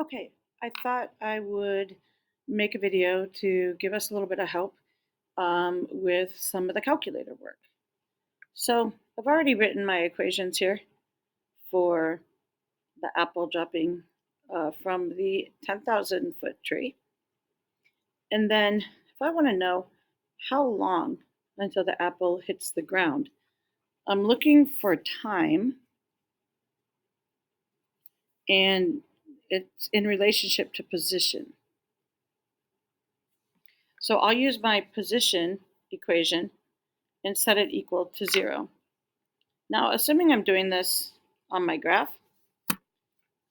Okay, I thought I would make a video to give us a little bit of help with some of the calculator work. So I've already written my equations here for the apple dropping from the 10,000 foot tree. And then if I want to know how long until the apple hits the ground, I'm looking for time, and it's in relationship to position. So I'll use my position equation and set it equal to 0. Now, assuming I'm doing this on my graph,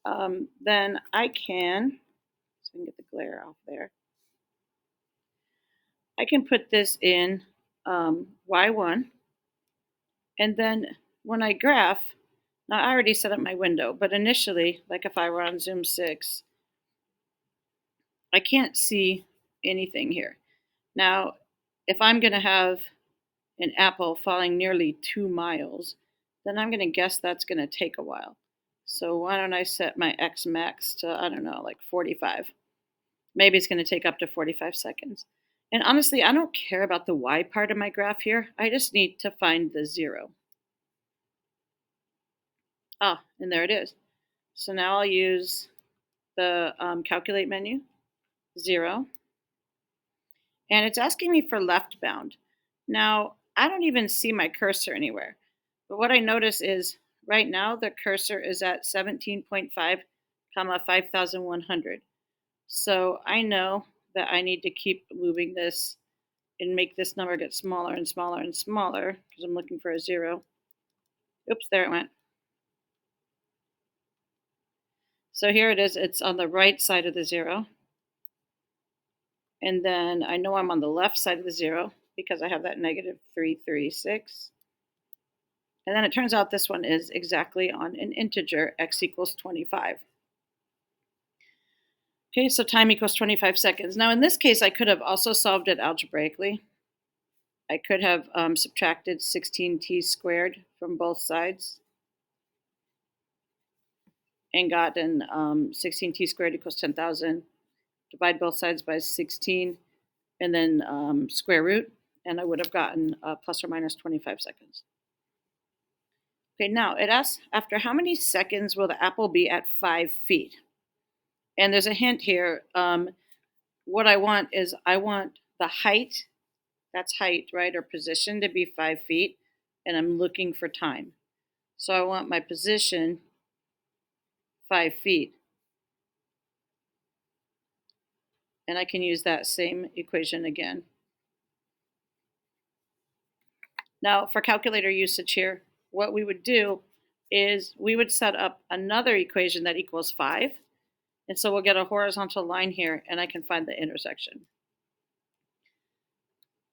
then I can, so I can get the glare off there, I can put this in y1, and then when I graph, now I already set up my window, but initially, like if I were on Zoom 6, I can't see anything here. Now, if I'm going to have an apple falling nearly 2 miles, then I'm going to guess that's going to take a while. So why don't I set my X max to, I don't know, like 45. Maybe it's going to take up to 45 seconds. And honestly, I don't care about the Y part of my graph here. I just need to find the 0. Ah, and there it is. So now I'll use the calculate menu, 0. And it's asking me for left bound. Now, I don't even see my cursor anywhere. But what I notice is right now the cursor is at 17.5, 5,100. So I know that I need to keep moving this and make this number get smaller and smaller and smaller because I'm looking for a 0. Oops, there it went. So here it is. It's on the right side of the 0. And then I know I'm on the left side of the 0 because I have that negative 336. And then it turns out this one is exactly on an integer, x equals 25. Okay, so time equals 25 seconds. Now in this case, I could have also solved it algebraically. I could have subtracted 16t squared from both sides and gotten 16t squared equals 10,000. Divide both sides by 16 and then square root, and I would have gotten plus or minus 25 seconds. Okay, now it asks, after how many seconds will the apple be at 5 feet? And there's a hint here. What I want is I want the height, that's height, right, or position to be 5 feet, and I'm looking for time. So I want my position 5 feet. And I can use that same equation again. Now for calculator usage here, what we would do is we would set up another equation that equals 5. And so we'll get a horizontal line here, and I can find the intersection.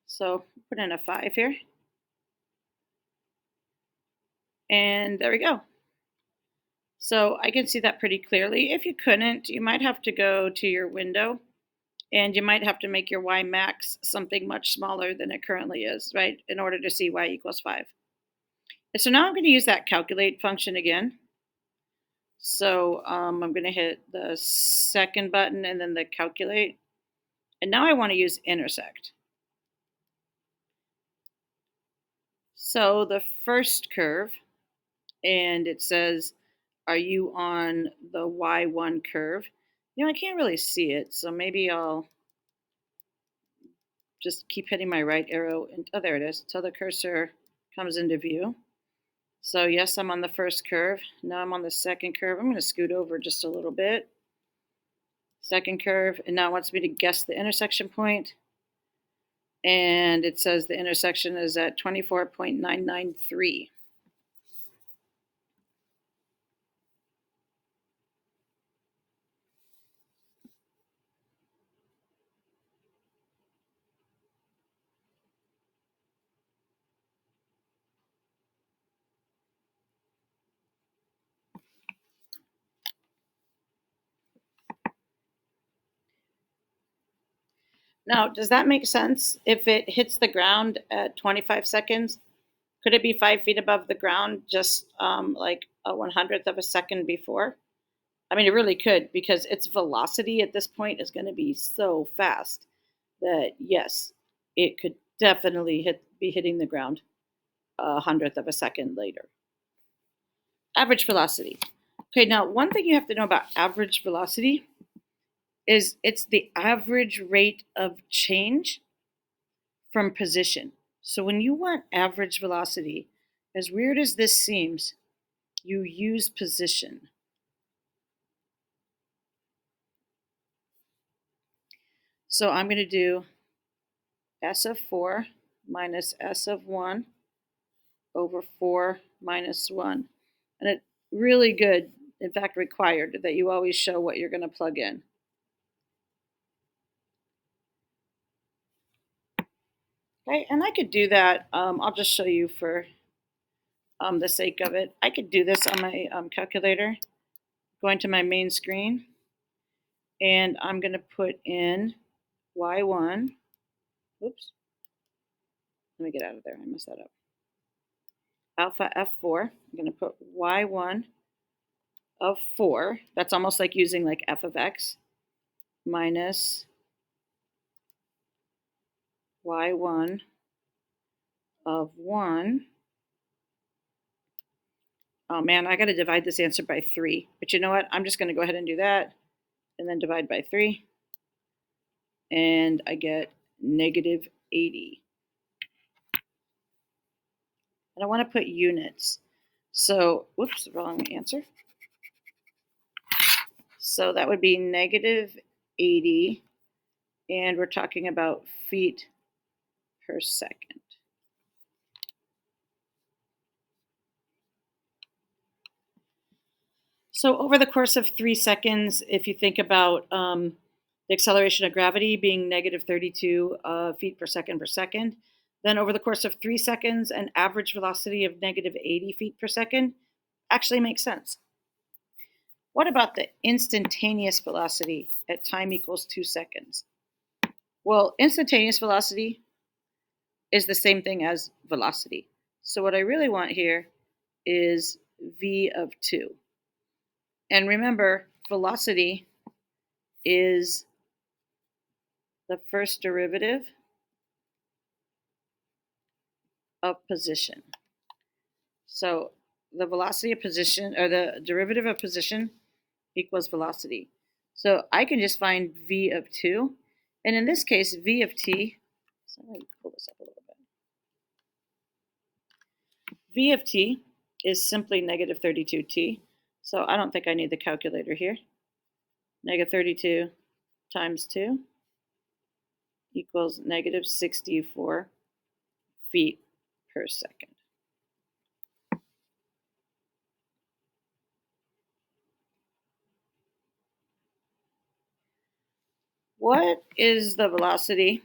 So put in a 5 here. And there we go. So I can see that pretty clearly. If you couldn't, you might have to go to your window, and you might have to make your y max something much smaller than it currently is, right, in order to see y equals 5. And so now I'm going to use that calculate function again. So I'm going to hit the second button and then the calculate. And now I want to use intersect. So the first curve, and it says, are you on the y1 curve? You know, I can't really see it, so maybe I'll just keep hitting my right arrow. And oh, there it is, until the cursor comes into view. So yes, I'm on the first curve. Now I'm on the second curve. I'm going to scoot over just a little bit. Second curve, and now it wants me to guess the intersection point. And it says the intersection is at 24.993. Now, does that make sense? If it hits the ground at 25 seconds, could it be 5 feet above the ground just like a 100th of a second before? I mean, it really could, because its velocity at this point is going to be so fast that yes, it could definitely be hitting the ground a hundredth of a second later. Average velocity. Okay, now one thing you have to know about average velocity is it's the average rate of change from position. So when you want average velocity, as weird as this seems, you use position. So I'm going to do S of 4 minus S of 1 over 4 minus 1. And it's really good, in fact required, that you always show what you're going to plug in. Okay, and I could do that. I'll just show you for the sake of it. I could do this on my calculator, going to my main screen, and I'm going to put in y1. Oops. Let me get out of there. I messed that up. Alpha f4. I'm going to put y1 of 4. That's almost like using like f of x minus y1 of 1. Oh man, I got to divide this answer by 3. But you know what? I'm just going to go ahead and do that and then divide by 3. And I get negative 80. And I want to put units. So, whoops, wrong answer. So that would be negative 80. And we're talking about feet per second. So over the course of 3 seconds, if you think about the acceleration of gravity being negative 32 feet per second, then over the course of 3 seconds, an average velocity of negative 80 feet per second actually makes sense. What about the instantaneous velocity at time equals 2 seconds? Well, instantaneous velocity is the same thing as velocity. So what I really want here is v of 2. And remember, velocity is the first derivative of position. So the velocity of position, or the derivative of position, equals velocity. So I can just find v of 2. And in this case, v of t, so let me pull this up a little bit. V of t is simply negative 32t. So I don't think I need the calculator here. Negative 32 times 2 equals negative 64 feet per second. What is the velocity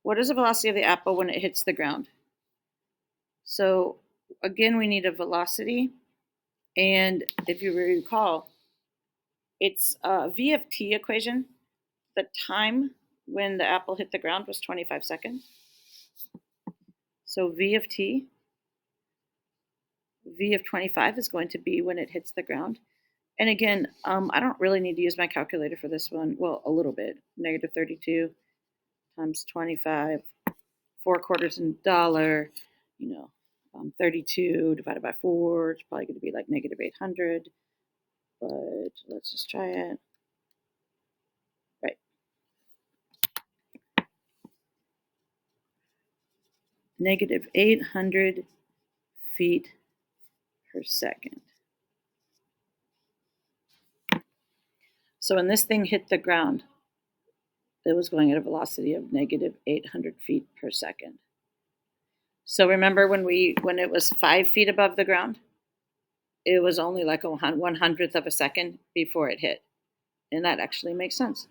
What is the velocity of the apple when it hits the ground? So again, we need a velocity. And if you recall, it's a v of t equation. The time when the apple hit the ground was 25 seconds. So v of t, v of 25 is going to be when it hits the ground. And again, I don't really need to use my calculator for this one. Well, a little bit. Negative 32 times 25, 4 quarters in dollar, 32 divided by 4, it's probably going to be like negative 800, but let's just try it. Right. Negative 800 feet per second. So when this thing hit the ground, it was going at a velocity of negative 800 feet per second. So remember when it was 5 feet above the ground, it was only like a 1/100th of a second before it hit. And that actually makes sense.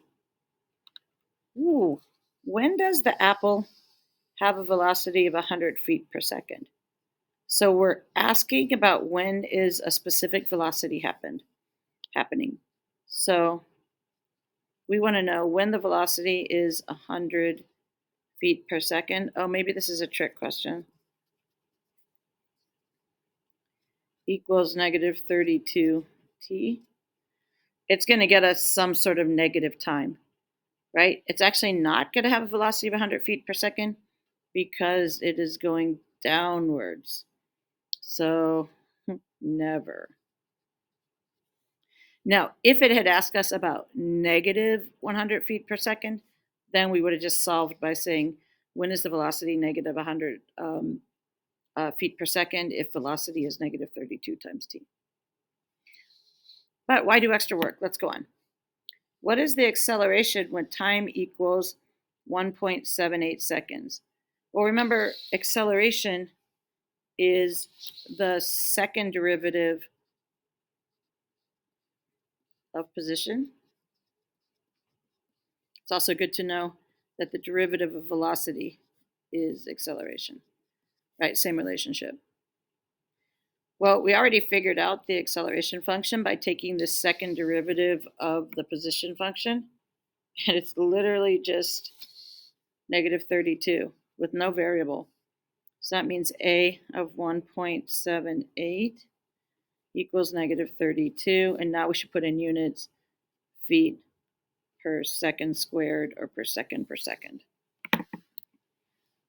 Ooh, when does the apple have a velocity of 100 feet per second? So we're asking about when is a specific velocity happening. So we want to know when the velocity is 100 feet per second. Oh, maybe this is a trick question. Equals negative 32 t. It's going to get us some sort of negative time, right? It's actually not going to have a velocity of 100 feet per second because it is going downwards. So never. Now, if it had asked us about negative 100 feet per second, then we would have just solved by saying, when is the velocity negative 100 feet per second if velocity is negative 32 times t? But why do extra work? Let's go on. What is the acceleration when time equals 1.78 seconds? Well, remember, acceleration is the second derivative of position. It's also good to know that the derivative of velocity is acceleration, right? Same relationship. Well, we already figured out the acceleration function by taking the second derivative of the position function, and it's literally just negative 32 with no variable. So that means a of 1.78 equals negative 32, and now we should put in units, feet per second squared or per second per second.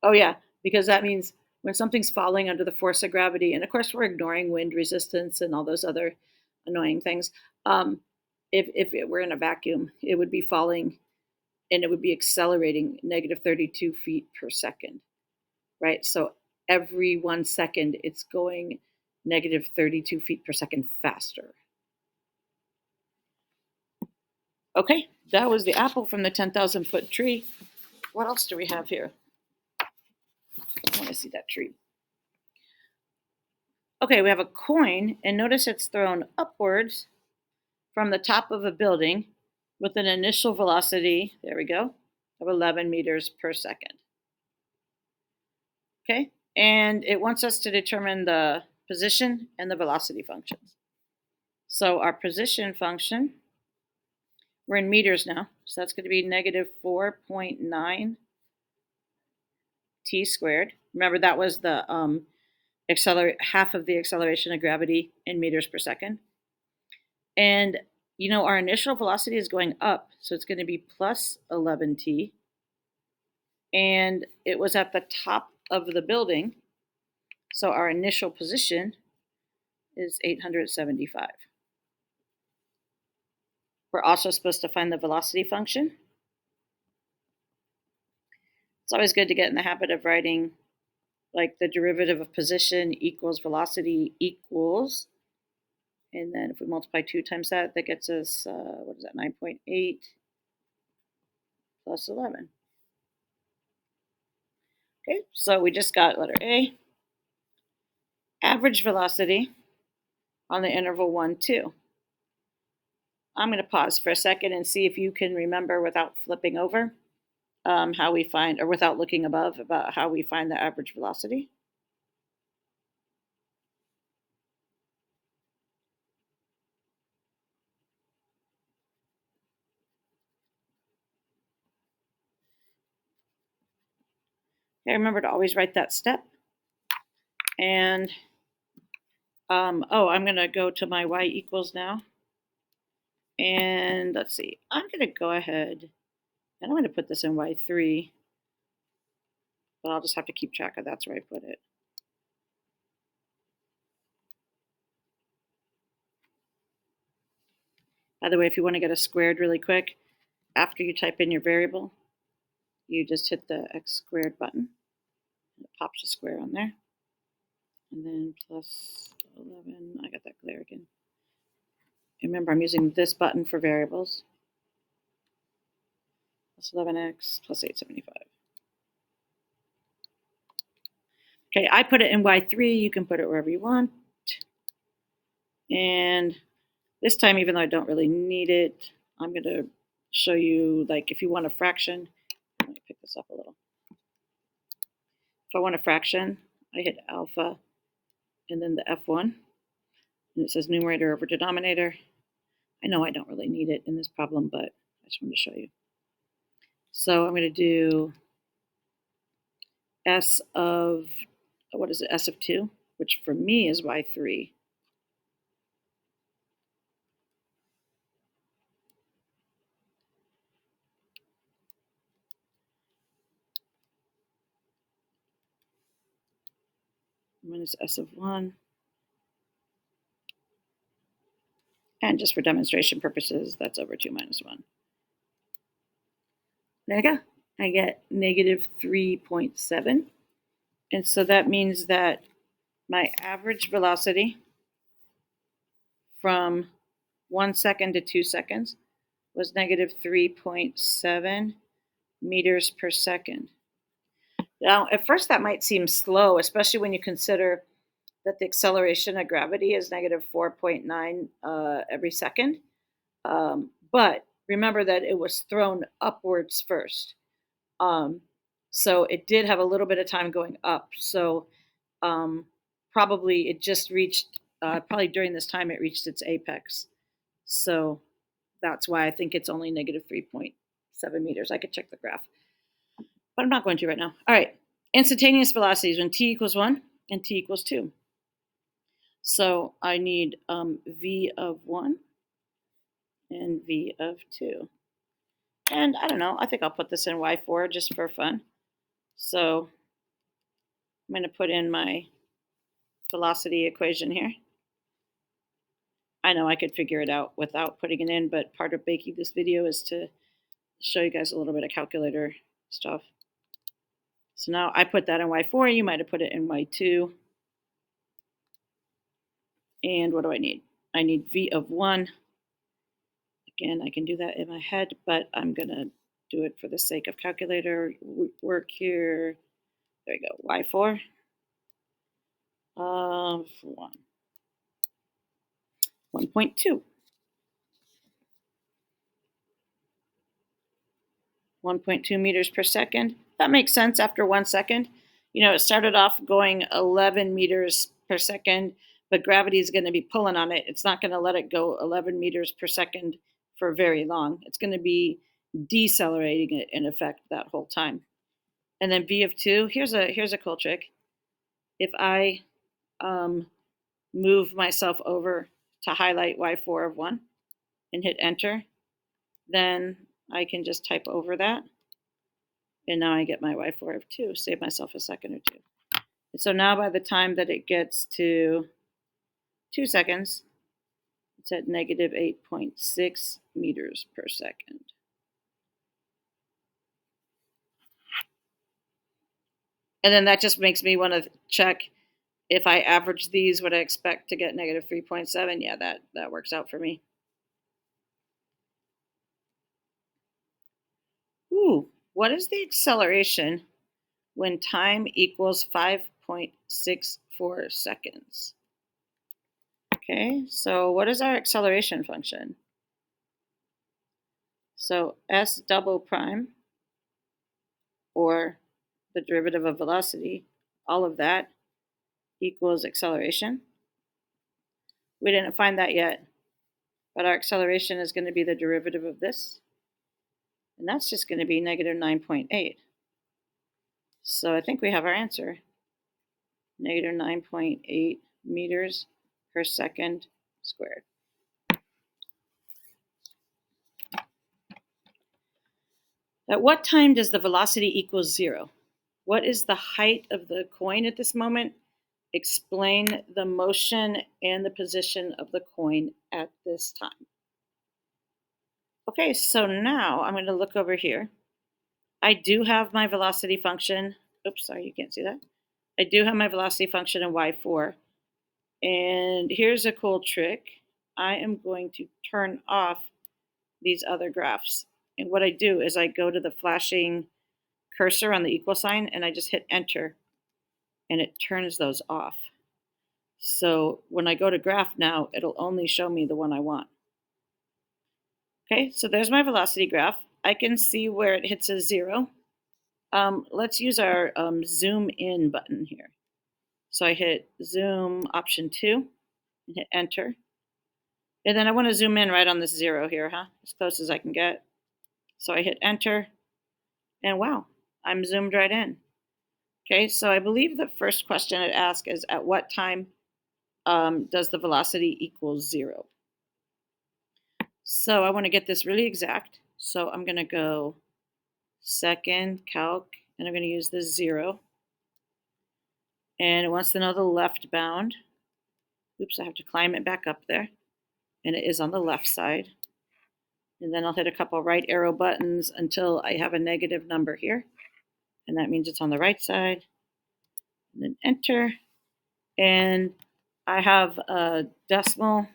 Oh yeah, because that means when something's falling under the force of gravity, and of course we're ignoring wind resistance and all those other annoying things. If it were in a vacuum, it would be falling and it would be accelerating negative 32 feet per second, right? So every 1 second, it's going negative 32 feet per second faster. Okay, that was the apple from the 10,000 foot tree. What else do we have here? I want to see that tree. Okay, we have a coin, and notice it's thrown upwards from the top of a building with an initial velocity, there we go, of 11 meters per second. Okay, and it wants us to determine the position and the velocity functions. So our position function, we're in meters now, so that's going to be negative 4.9 t squared. Remember, that was the half of the acceleration of gravity in meters per second. And you know, our initial velocity is going up, so it's going to be plus 11t. And it was at the top of the building, so our initial position is 875. We're also supposed to find the velocity function. It's always good to get in the habit of writing like the derivative of position equals velocity equals, and then if we multiply 2 times that, that gets us, what is that, 9.8 plus 11. Okay, so we just got letter A. Average velocity on the interval 1, 2. I'm going to pause for a second and see if you can remember without flipping over how we find, or without looking above, about how we find the average velocity. Okay, remember to always write that step. And, I'm going to go to my y equals now. And let's see, I'm going to go ahead and I'm going to put this in y3, but I'll just have to keep track of that's where I put it. By the way, if you want to get a squared really quick, after you type in your variable, you just hit the x squared button. It pops a square on there. And then plus 11, I got that glare again. Remember, I'm using this button for variables. Plus 11x plus 875. Okay, I put it in y3. You can put it wherever you want. And this time, even though I don't really need it, I'm going to show you, like, if you want a fraction. Let me pick this up a little. If I want a fraction, I hit alpha and then the F1. And it says numerator over denominator. I know I don't really need it in this problem, but I just wanted to show you. So I'm going to do S of, what is it, S of 2, which for me is y3. Minus S of 1. And just for demonstration purposes, that's over 2 minus 1. There you go. I get negative 3.7. And so that means that my average velocity from 1 second to 2 seconds was negative 3.7 meters per second. Now, at first that might seem slow, especially when you consider that the acceleration of gravity is negative 4.9 every second. But remember that it was thrown upwards first. So it did have a little bit of time going up. So probably it just reached, probably during this time, it reached its apex. So that's why I think it's only negative 3.7 meters. I could check the graph, but I'm not going to right now. All right, instantaneous velocities when t equals 1 and t equals 2. So I need v of 1 and v of 2. And I don't know, I think I'll put this in y4 just for fun. So I'm going to put in my velocity equation here. I know I could figure it out without putting it in, but part of making this video is to show you guys a little bit of calculator stuff. So now I put that in y4, you might have put it in y2. And what do I need? I need v of 1. Again, I can do that in my head, but I'm going to do it for the sake of calculator work here. There you go, y4 of 1. 1.2. 1.2 meters per second. That makes sense after 1 second. You know, it started off going 11 meters per second, but gravity is going to be pulling on it. It's not going to let it go 11 meters per second for very long. It's going to be decelerating it in effect that whole time. And then v of 2, here's a cool trick. If I move myself over to highlight y4 of 1 and hit enter, then I can just type over that. And now I get my y4 of 2, save myself a second or two. And so now by the time that it gets to 2 seconds, it's at negative 8.6 meters per second. And then that just makes me want to check if I average these, would I expect to get negative 3.7? Yeah, that works out for me. Ooh, what is the acceleration when time equals 5.64 seconds? Okay, so what is our acceleration function? So s double prime, or the derivative of velocity, all of that equals acceleration. We didn't find that yet, but our acceleration is going to be the derivative of this, and that's just going to be negative 9.8. So I think we have our answer, negative 9.8 meters per second squared. At what time does the velocity equal 0? What is the height of the coin at this moment? Explain the motion and the position of the coin at this time. Okay, so now I'm going to look over here. I do have my velocity function. Oops, sorry, you can't see that. I do have my velocity function in y4. And here's a cool trick. I am going to turn off these other graphs. And what I do is I go to the flashing cursor on the equal sign and I just hit enter and it turns those off. So when I go to graph now, it'll only show me the one I want. Okay, so there's my velocity graph. I can see where it hits a 0. Let's use our zoom in button here. So I hit zoom option 2 and hit enter. And then I want to zoom in right on this 0 here, as close as I can get. So I hit enter, and wow, I'm zoomed right in. Okay, so I believe the first question it asks is at what time does the velocity equal 0? So I want to get this really exact. So I'm going to go second calc, and I'm going to use this 0. And it wants to know the left bound. Oops, I have to climb it back up there. And it is on the left side. And then I'll hit a couple right arrow buttons until I have a negative number here. And that means it's on the right side. And then enter. And I have a decimal.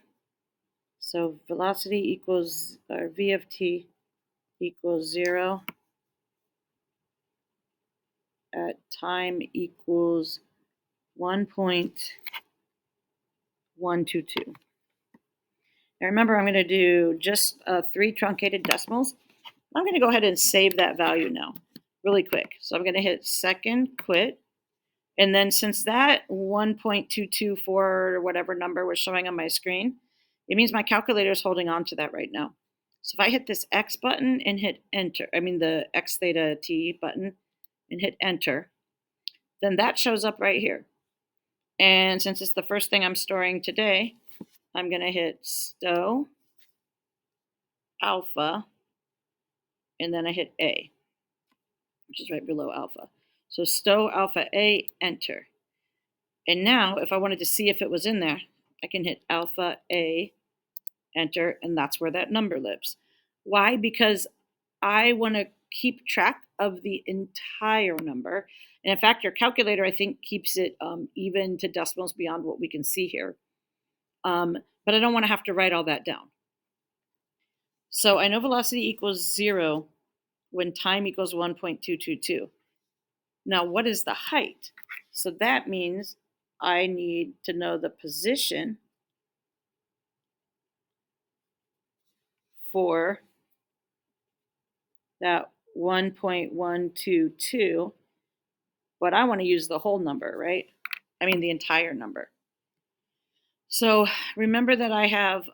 So velocity equals, or v of t equals 0 at time equals 1.122. Now remember, I'm going to do just 3 truncated decimals. I'm going to go ahead and save that value now really quick. So I'm going to hit second quit. And then since that 1.224 or whatever number was showing on my screen, it means my calculator is holding on to that right now. So if I hit this X button and hit enter, the X theta T button and hit enter, then that shows up right here. And since it's the first thing I'm storing today, I'm going to hit stow alpha, and then I hit A, which is right below alpha. So stow alpha A, enter. And now if I wanted to see if it was in there, I can hit alpha A, enter, and that's where that number lives. Why? Because I want to keep track of the entire number. And in fact, your calculator, I think, keeps it even to decimals beyond what we can see here. But I don't want to have to write all that down. So I know velocity equals 0 when time equals 1.222. Now, what is the height? So that means I need to know the position for that 1.122, but I want to use the whole number, right? The entire number. So remember that I have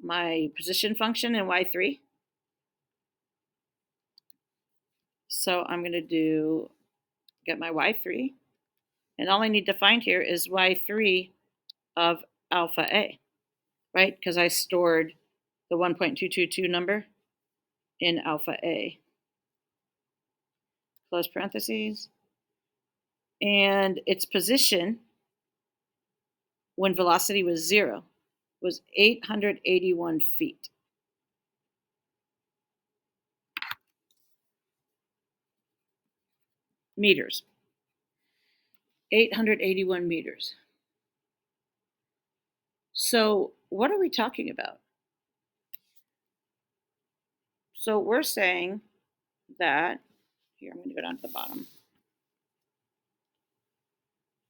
my position function in y3. So I'm going to get my y3, and all I need to find here is y3 of alpha a, right? Because I stored the 1.222 number in alpha a. Close parentheses. And its position when velocity was 0 was 881 feet. Meters. 881 meters. So what are we talking about? So we're saying that, here, I'm going to go down to the bottom.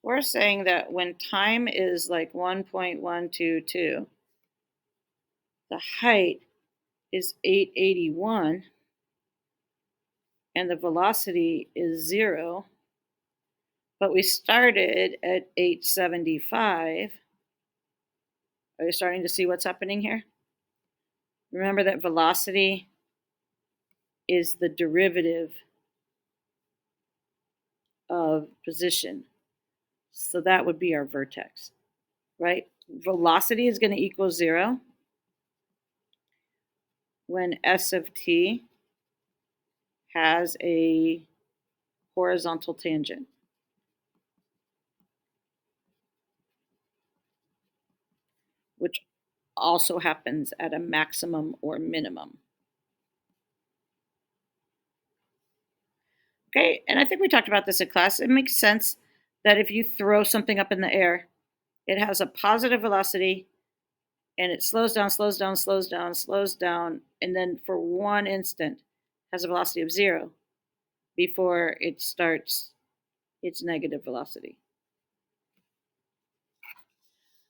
We're saying that when time is like 1.122, the height is 881 and the velocity is 0, but we started at 875. Are you starting to see what's happening here? Remember that velocity is the derivative of position. So that would be our vertex, right? Velocity is going to equal 0 when S of t has a horizontal tangent, which also happens at a maximum or minimum. Okay, and I think we talked about this in class. It makes sense that if you throw something up in the air, it has a positive velocity and it slows down, slows down, slows down, slows down, and then for one instant has a velocity of 0 before it starts its negative velocity.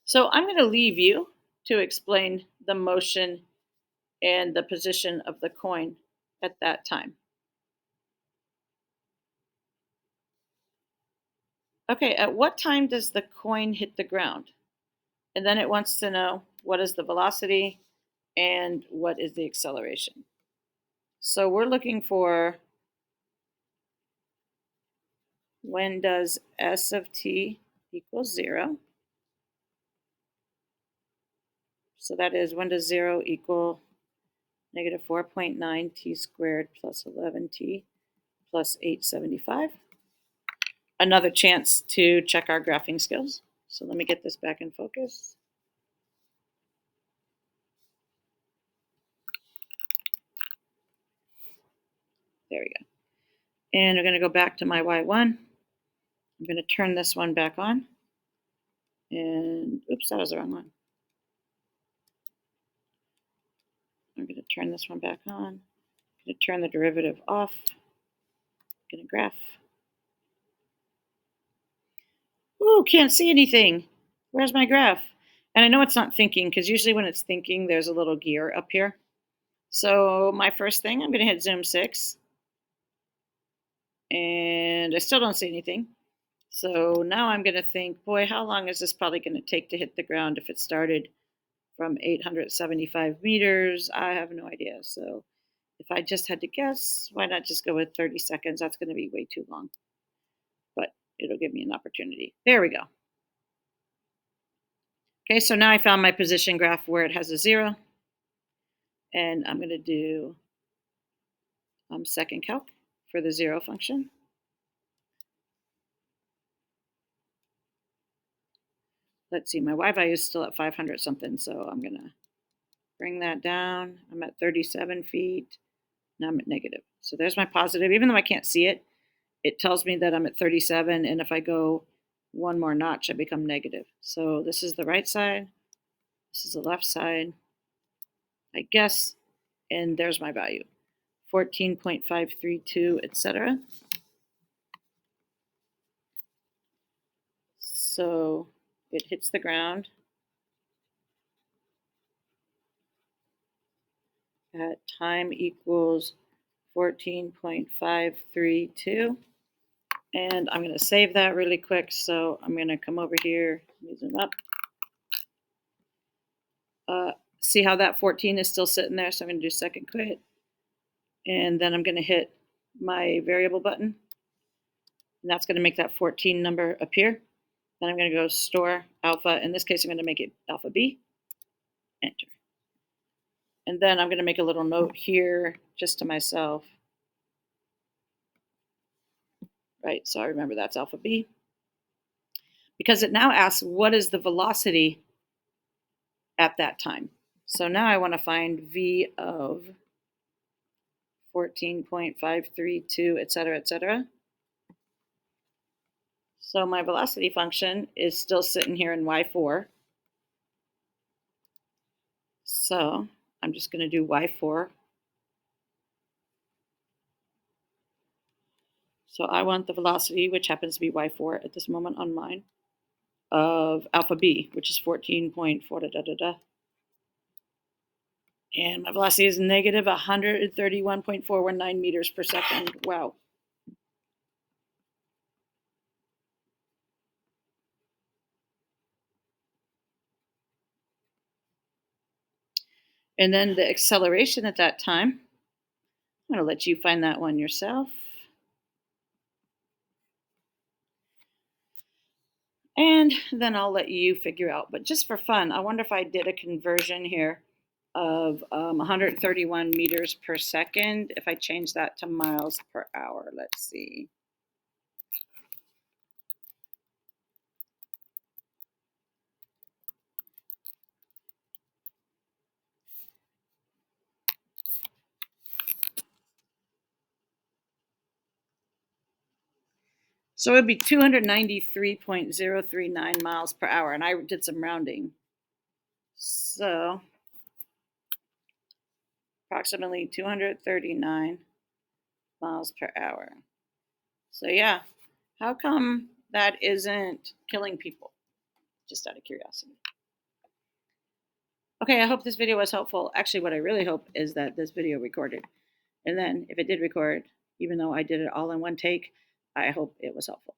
So I'm going to leave you to explain the motion and the position of the coin at that time. Okay, at what time does the coin hit the ground? And then it wants to know what is the velocity and what is the acceleration. So we're looking for when does S of t equal 0? So that is, when does 0 equal negative 4.9 t squared plus 11t plus 875? Another chance to check our graphing skills. So let me get this back in focus. There we go. And we're going to go back to my y1. I'm going to turn this one back on. And oops, that was the wrong one. I'm going to turn this one back on. I'm going to turn the derivative off. I'm going to graph. Ooh, can't see anything. Where's my graph? And I know it's not thinking, because usually when it's thinking, there's a little gear up here. So my first thing, I'm going to hit zoom 6. And I still don't see anything. So now I'm going to think, boy, how long is this probably going to take to hit the ground if it started from 875 meters? I have no idea. So if I just had to guess, why not just go with 30 seconds? That's going to be way too long. But it'll give me an opportunity. There we go. Okay, so now I found my position graph where it has a 0. And I'm going to do second calc for the 0 function. Let's see, my y value is still at 500 something, so I'm going to bring that down. I'm at 37 feet. Now I'm at negative. So there's my positive. Even though I can't see it, it tells me that I'm at 37, and if I go one more notch, I become negative. So this is the right side. This is the left side, I guess, and there's my value, 14.532, etc. So it hits the ground at time equals 14.532. And I'm going to save that really quick. So I'm going to come over here, let me zoom up. See how that 14 is still sitting there? So I'm going to do second quit. And then I'm going to hit my variable button. And that's going to make that 14 number appear. Then I'm going to go store alpha. In this case, I'm going to make it alpha B. Enter. And then I'm going to make a little note here just to myself. Right, so I remember that's alpha B. Because it now asks, what is the velocity at that time? So now I want to find V of 14.532, et cetera, et cetera. So my velocity function is still sitting here in y4. So I'm just going to do y4. So I want the velocity, which happens to be y4 at this moment on mine, of alpha b, which is 14.4 da da da da. And my velocity is negative 131.419 meters per second. Wow. And then the acceleration at that time, I'm going to let you find that one yourself. And then I'll let you figure out. But just for fun, I wonder if I did a conversion here of 131 meters per second, if I change that to miles per hour. Let's see. So it would be 293.039 miles per hour. And I did some rounding. So approximately 239 miles per hour. So yeah, how come that isn't killing people? Just out of curiosity. Okay, I hope this video was helpful. Actually, what I really hope is that this video recorded. And then if it did record, even though I did it all in one take, I hope it was helpful.